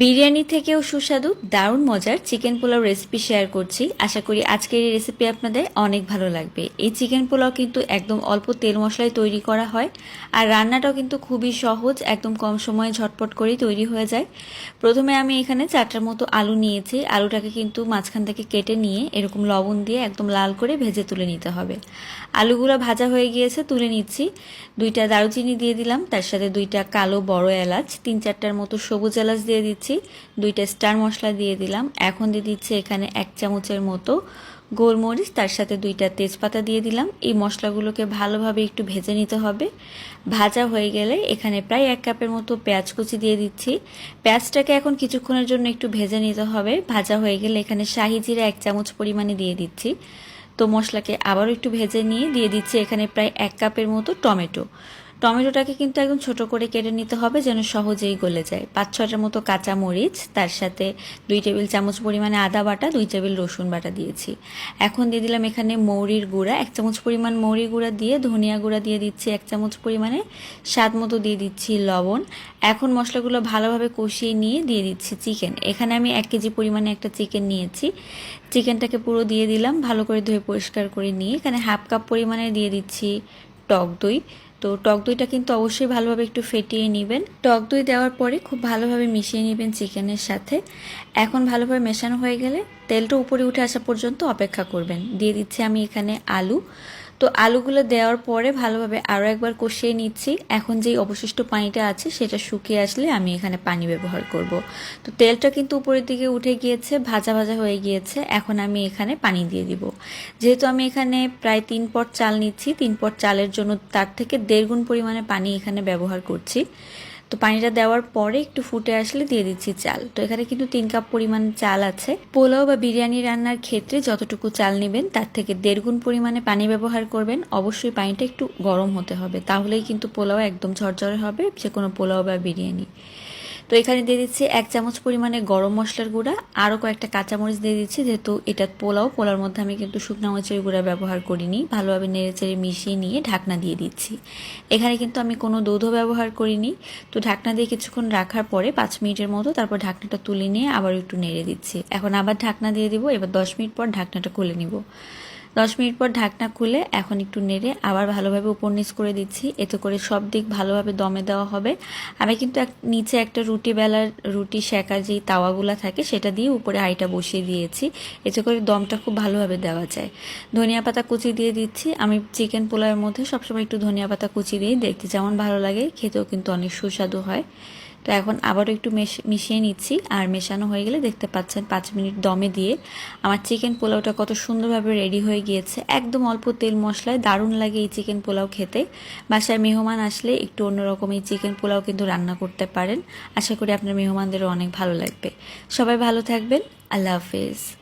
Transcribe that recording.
বিরিয়ানি থেকেও সুস্বাদু দারুণ মজার চিকেন পোলাও রেসিপি শেয়ার করছি। আশা করি আজকের এই রেসিপি আপনাদের অনেক ভালো লাগবে। এই চিকেন পোলাও কিন্তু একদম অল্প তেল মশলায় তৈরি করা হয়, আর রান্নাটাও কিন্তু খুবই সহজ, একদম কম সময়ে ঝটপট করেই তৈরি হয়ে যায়। প্রথমে আমি এখানে 4টার মতো আলু নিয়েছি। আলুটাকে কিন্তু মাঝখান থেকে কেটে নিয়ে এরকম লবণ দিয়ে একদম লাল করে ভেজে তুলে নিতে হবে। আলুগুলো ভাজা হয়ে গিয়েছে, তুলে নিচ্ছি। 2টা দারুচিনি দিয়ে দিলাম, তার সাথে 2টা কালো বড় এলাচ, 3-4টার মতো সবুজ এলাচ দিয়ে দিচ্ছি, 2টা স্টার মশলা দিয়ে দিলাম। এখন দিয়ে দিচ্ছি এখানে 1 চামচের মতো গোলমরিচ, তার সাথে 2টা তেজপাতা দিয়ে দিলাম। এই মশলাগুলোকে ভালোভাবে একটু ভেজে নিতে হবে। ভাজা হয়ে গেলে এখানে প্রায় 1 কাপের মতো পেঁয়াজ কুচি দিয়ে দিচ্ছি। পেঁয়াজটাকে এখন কিছুক্ষণের জন্য একটু ভেজে নিতে হবে। ভাজা হয়ে গেলে এখানে শাহি জিরা 1 চামচ পরিমাণে দিয়ে দিচ্ছি। তো মশলাকে আবারও একটু ভেজে নিয়ে দিয়ে দিচ্ছি এখানে প্রায় 1 কাপের মতো টমেটোটাকে কিন্তু একদম ছোট করে কেটে নিতে হবে যেন সহজেই গলে যায়। 5-6টার মতো কাঁচা মরিচ, তার সাথে 2 টেবিল চামচ পরিমাণে আদা বাটা, 2 টেবিল রসুন বাটা দিয়েছি। এখন দিয়ে দিলাম এখানে মৌরির গুঁড়া 1 চামচ পরিমাণ মৌরি গুঁড়া দিয়ে ধনিয়া গুঁড়া দিয়ে দিচ্ছি 1 চামচ পরিমাণে, স্বাদ মতো দিয়ে দিচ্ছি লবণ। এখন মশলাগুলো ভালোভাবে কষিয়ে নিয়ে দিয়ে দিচ্ছি চিকেন। এখানে আমি 1 কেজি পরিমাণে একটা চিকেন নিয়েছি। চিকেনটাকে পুরো দিয়ে দিলাম, ভালো করে ধুয়ে পরিষ্কার করে নিয়ে এখানে 1/2 কাপ পরিমাণে দিয়ে দিচ্ছি টক দই। তো টক দইটা কিন্তু অবশ্যই ভালোভাবে একটু ফেটিয়ে নেবেন। টক দই দেওয়ার পরে খুব ভালোভাবে মিশিয়ে নেবেন চিকেনের সাথে। এখন ভালোভাবে মেশানো হয়ে গেলে তেলটা উপরে উঠে আসা পর্যন্ত অপেক্ষা করবেন। দিয়ে দিচ্ছি আমি এখানে আলু। তো আলুগুলো দেওয়ার পরে ভালোভাবে আরও একবার কষিয়ে নিচ্ছি। এখন যেই অবশিষ্ট পানিটা আছে সেটা শুকিয়ে আসলে আমি এখানে পানি ব্যবহার করব। তো তেলটা কিন্তু উপরের দিকে উঠে গিয়েছে, ভাজা ভাজা হয়ে গিয়েছে। এখন আমি এখানে পানি দিয়ে দিব। যেহেতু আমি এখানে প্রায় 3 পট চাল নিচ্ছি, 3 পট চালের জন্য তার থেকে 1.5 গুণ পরিমাণে পানি এখানে ব্যবহার করছি। তো পানিটা দেওয়ার পরে একটু ফুটে আসলে দিয়ে দিচ্ছি চাল। তো এখানে কিন্তু 3 কাপ পরিমাণ চাল আছে। পোলাও বা বিরিয়ানি রান্নার ক্ষেত্রে যতটুকু চাল নেবেন তার থেকে 1.5 গুণ পরিমাণে পানি ব্যবহার করবেন। অবশ্যই পানিটা একটু গরম হতে হবে, তাহলেই কিন্তু পোলাও একদম ঝরঝরে হবে, যে কোনো পোলাও বা বিরিয়ানি। তো এখানে দিয়ে দিচ্ছি 1 চামচ পরিমাণে গরম মশলার গুঁড়া, আরও কয়েকটা কাঁচামরিচ দিয়ে দিচ্ছি। যেহেতু এটা পোলাওর মধ্যে আমি কিন্তু শুকনো মরিচের গুঁড়া ব্যবহার করিনি। ভালোভাবে নেড়েচেড়ে মিশিয়ে নিয়ে ঢাকনা দিয়ে দিচ্ছি। এখানে কিন্তু আমি কোনো দুধও ব্যবহার করিনি। তো ঢাকনা দিয়ে কিছুক্ষণ রাখার পরে 5 মিনিটের মতো তারপর ঢাকনাটা তুলে নিয়ে আবার একটু নেড়ে দিচ্ছি। এখন আবার ঢাকনা দিয়ে দিব। এবার 10 মিনিট পর ঢাকনাটা খুলে নিব। 10 মিনিট পর ঢাকনা খুলে এখন একটু নেড়ে আবার ভালোভাবে উপর নিচ করে দিচ্ছি। এতে করে সব দিক ভালোভাবে দমে দেওয়া হবে। আমি কিন্তু নিচে একটা রুটি সেকার যেই তাওয়াগুলো থাকে সেটা দিয়ে উপরে হাঁড়িটা বসিয়ে দিয়েছি। এতে করে দমটা খুব ভালোভাবে দেওয়া যায়। ধনিয়া পাতা কুচি দিয়ে দিচ্ছি। আমি চিকেন পোলাওয়ের মধ্যে সবসময় একটু ধনিয়া পাতা কুচি দিই, দেখতে যেমন ভালো লাগে খেতেও কিন্তু অনেক সুস্বাদু হয়। তো এখন আবারও একটু মিশিয়ে নিচ্ছি। আর মেশানো হয়ে গেলে দেখতে পাচ্ছেন 5 মিনিট দমে দিয়ে আমার চিকেন পোলাওটা কত সুন্দরভাবে রেডি হয়ে গিয়েছে। একদম অল্প তেল মশলায় দারুণ লাগে এই চিকেন পোলাও খেতে। বাসায় মেহমান আসলে একটু অন্যরকম এই চিকেন পোলাও কিন্তু রান্না করতে পারেন। আশা করি আপনার মেহমানদেরও অনেক ভালো লাগবে। সবাই ভালো থাকবেন। আল্লাহ হাফেজ।